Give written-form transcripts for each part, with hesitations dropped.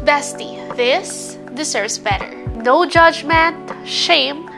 Bestie, this deserves better. No judgment, shame,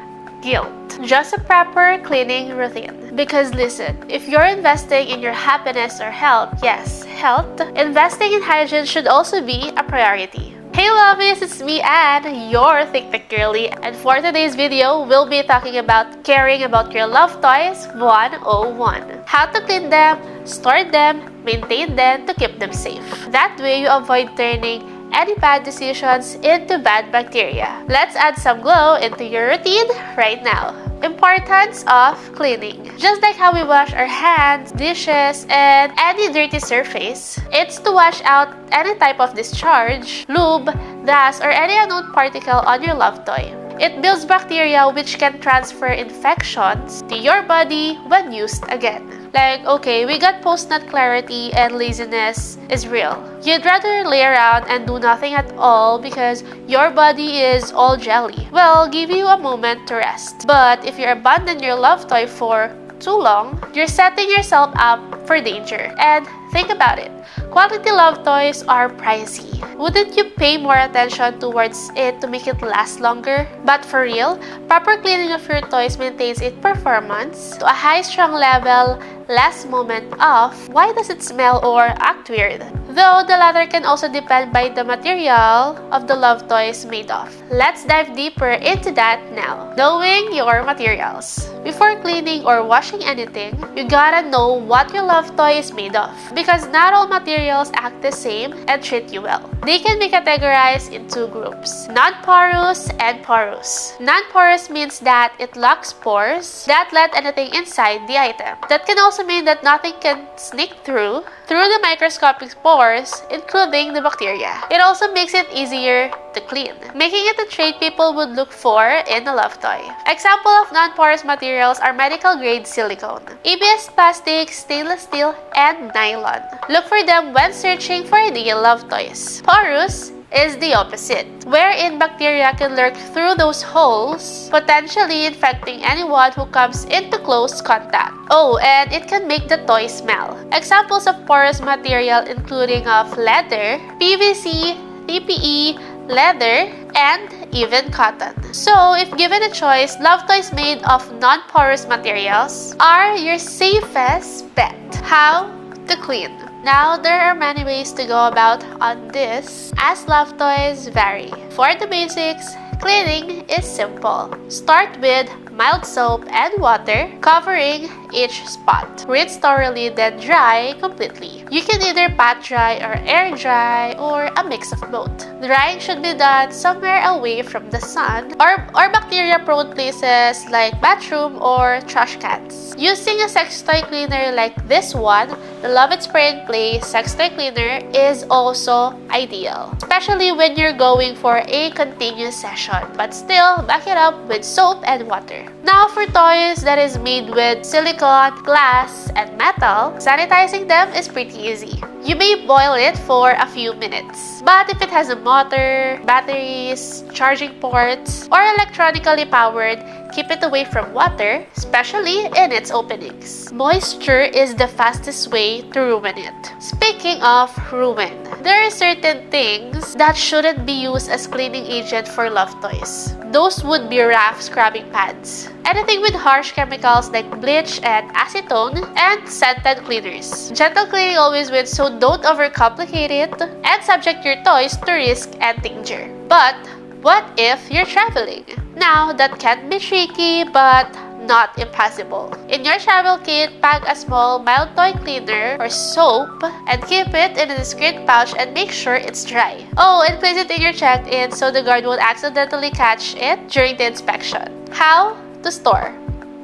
guilt. Just a proper cleaning routine. Because listen, if you're investing in your happiness or health, yes, health, investing in hygiene should also be a priority. Hey lovies, it's me Anne, your Think Tech Girly, and for today's video, we'll be talking about caring about your love toys 101. How to clean them, store them, maintain them to keep them safe. That way you avoid turning any bad decisions into bad bacteria. Let's add some glow into your routine right now. Importance of cleaning. Just like how we wash our hands, dishes, and any dirty surface, it's to wash out any type of discharge, lube, dust, or any unknown particle on your love toy. It builds bacteria which can transfer infections to your body when used again. Like, okay, we got post-nut clarity and laziness is real. You'd rather lay around and do nothing at all because your body is all jelly. Well, give you a moment to rest. But if you abandon your love toy for too long, you're setting yourself up for danger. And think about it. Quality love toys are pricey. Wouldn't you pay more attention towards it to make it last longer? But for real, proper cleaning of your toys maintains its performance to a high strong level, less moment of why does it smell or act weird? Though the latter can also depend by the material of the love toy is made of. Let's dive deeper into that now. Knowing your materials. Before cleaning or washing anything, you gotta know what your love toy is made of. Because not all materials act the same and treat you well. They can be categorized in two groups, non-porous and porous. Non-porous means that it locks pores that let anything inside the item. That can also mean that nothing can sneak through the microscopic pores, including the bacteria. It also makes it easier to clean, making it a trait people would look for in a love toy. Example of non-porous materials are medical-grade silicone, ABS plastic, stainless steel, and nylon. Look for them when searching for ideal love toys. Porous is the opposite, wherein bacteria can lurk through those holes, potentially infecting anyone who comes into close contact. Oh, and it can make the toy smell. Examples of porous material including of leather, PVC, TPE, leather, and even cotton. So, if given a choice, love toys made of non-porous materials are your safest bet. How to clean? Now, there are many ways to go about on this as love toys vary. For the basics, cleaning is simple. Start with mild soap and water, covering each spot. Rinse thoroughly, then dry completely. You can either pat dry or air dry or a mix of both. Drying should be done somewhere away from the sun or bacteria-prone places like bathroom or trash cans. Using a sex toy cleaner like this one, the Lauvette Spray and Play Sex Toy Cleaner is also ideal, especially when you're going for a continuous session, but still back it up with soap and water. Now for toys that is made with silicone, glass, and metal, sanitizing them is pretty easy. You may boil it for a few minutes. But if it has a motor, batteries, charging ports, or electronically powered, keep it away from water, especially in its openings. Moisture is the fastest way to ruin it. Speaking of ruin, there are certain things that shouldn't be used as cleaning agent for love toys. Those would be rough scrubbing pads. Anything with harsh chemicals like bleach and acetone, and scented cleaners. Gentle cleaning always wins, so don't overcomplicate it and subject your toys to risk and danger. But what if you're traveling? Now, that can be tricky, but not impossible. In your travel kit, pack a small mild toy cleaner or soap and keep it in a discreet pouch and make sure it's dry. Oh, and place it in your check-in so the guard won't accidentally catch it during the inspection. How to store?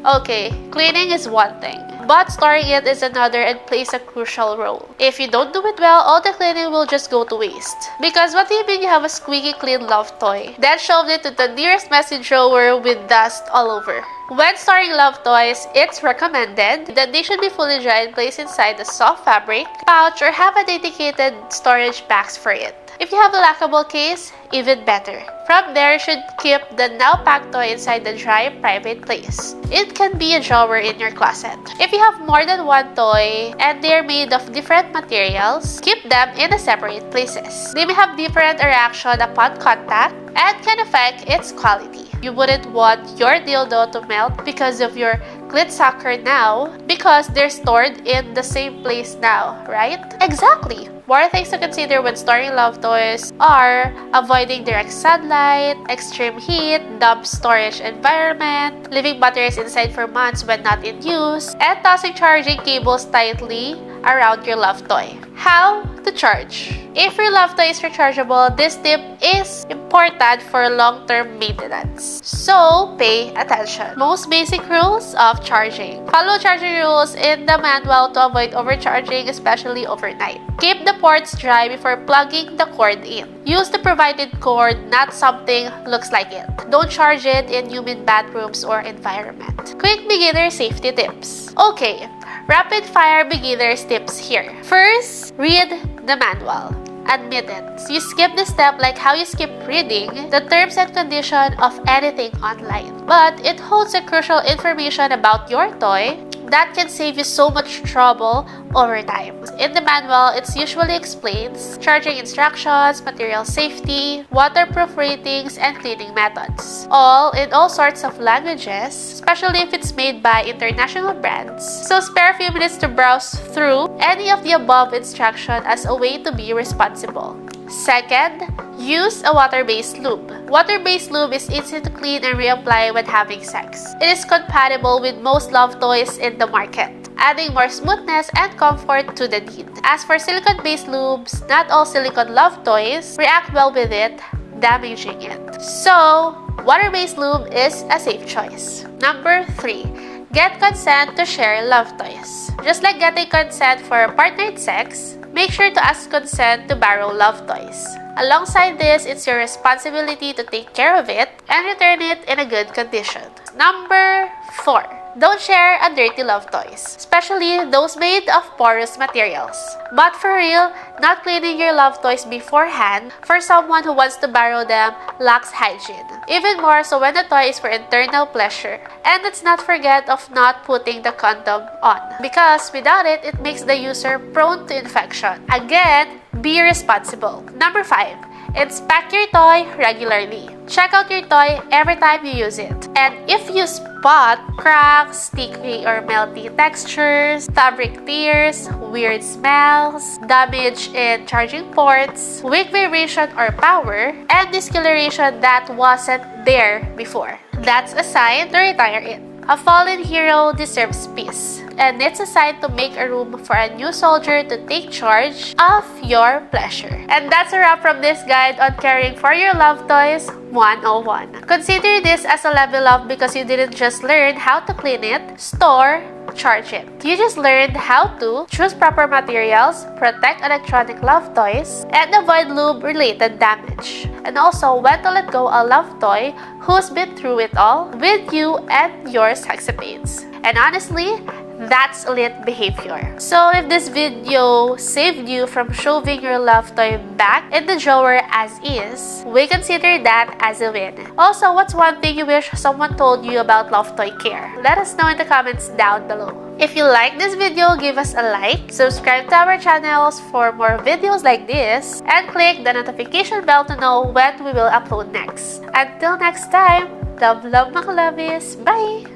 Okay, cleaning is one thing, but storing it is another and plays a crucial role. If you don't do it well, all the cleaning will just go to waste. Because what do you mean you have a squeaky clean love toy? Then shove it to the nearest messy drawer with dust all over. When storing love toys, it's recommended that they should be fully dry and placed inside a soft fabric, pouch, or have a dedicated storage box for it. If you have a lockable case, even better. From there, you should keep the now packed toy inside the dry, private place. It can be a drawer in your closet. If you have more than one toy and they're made of different materials, keep them in a separate places. They may have different reaction upon contact and can affect its quality. You wouldn't want your dildo to melt because of your clit sucker now because they're stored in the same place now, right? Exactly! More things to consider when storing love toys are avoiding direct sunlight, extreme heat, damp storage environment, leaving batteries inside for months when not in use, and tossing charging cables tightly around your love toy. How to charge? If your love toy is rechargeable, this tip is important for long-term maintenance. So, pay attention. Most basic rules of charging. Follow charging rules in the manual to avoid overcharging, especially overnight. Keep the ports dry before plugging the cord in. Use the provided cord, not something looks like it. Don't charge it in humid bathrooms or environment. Quick beginner safety tips. Okay, rapid fire beginner's tips here. First, read the manual. Admit it. You skip the step like how you skip reading the terms and conditions of anything online. But it holds a crucial information about your toy that can save you so much trouble over time. In the manual, it usually explains charging instructions, material safety, waterproof ratings, and cleaning methods. All in all sorts of languages, especially if it's made by international brands. So spare a few minutes to browse through any of the above instructions as a way to be responsible. Second, use a water-based lube. Water-based lube is easy to clean and reapply when having sex. It is compatible with most love toys in the market, adding more smoothness and comfort to the need. As for silicone-based lubes, not all silicone love toys react well with it, damaging it. So, water-based lube is a safe choice. Number 3. Get consent to share love toys. Just like getting consent for partnered sex, make sure to ask consent to borrow love toys. Alongside this, it's your responsibility to take care of it and return it in a good condition. Number 4. Don't share a dirty love toys, especially those made of porous materials. But for real, not cleaning your love toys beforehand for someone who wants to borrow them lacks hygiene. Even more so when the toy is for internal pleasure. And let's not forget of not putting the condom on, because without it, it makes the user prone to infection. Again, be responsible. Number 5. Inspect your toy regularly. Check out your toy every time you use it. And if you spot cracks, sticky or melty textures, fabric tears, weird smells, damage in charging ports, weak vibration or power, and discoloration that wasn't there before, that's a sign to retire it. A fallen hero deserves peace, and it's a sign to make a room for a new soldier to take charge of your pleasure. And that's a wrap from this guide on caring for your love toys 101. Consider this as a level up because you didn't just learn how to clean it, store, charge it. You just learned how to choose proper materials, protect electronic love toys, and avoid lube-related damage. And also when to let go a love toy who's been through it all with you and your sexapates. And honestly, that's lit behavior. So if this video saved you from shoving your love toy back in the drawer as is, we consider that as a win. Also, what's one thing you wish someone told you about love toy care? Let us know in the comments down below. If you like this video, give us a like, subscribe to our channels for more videos like this, and click the notification bell to know when we will upload next. Until next time, love, love, mga lovies. Bye!